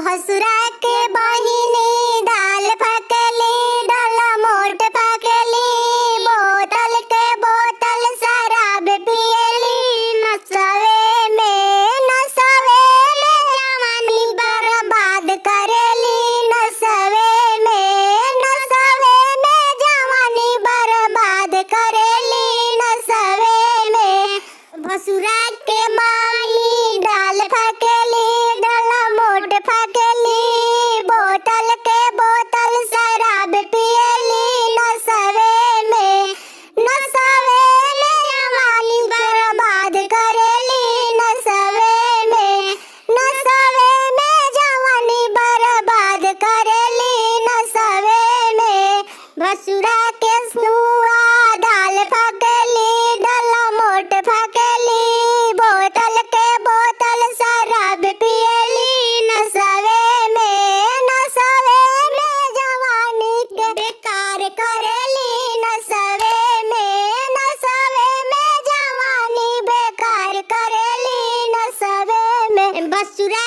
भसुरा के बहिनी दाल फकली डाला मोट फकली बोतल के बोतल शराब पियली नसवे में जवानी बर्बाद करेली नसवे में जवानी बर्बाद करेली नसवे में भसुरा के माई डाल फकली डाला मोट फकली बोतल के बोतल शराब पियली नसवे में जवानी बर्बाद करेली नसवे में जवानी बर्बाद करेली नसवे में भसुरा के सुआ दाल फकली डाला मोट फकली बोतल के बोतल शराब पियली नसवे में जवानी के बेकार करेली नसवे में जवानी बेकार करेली नसवे में भसुरा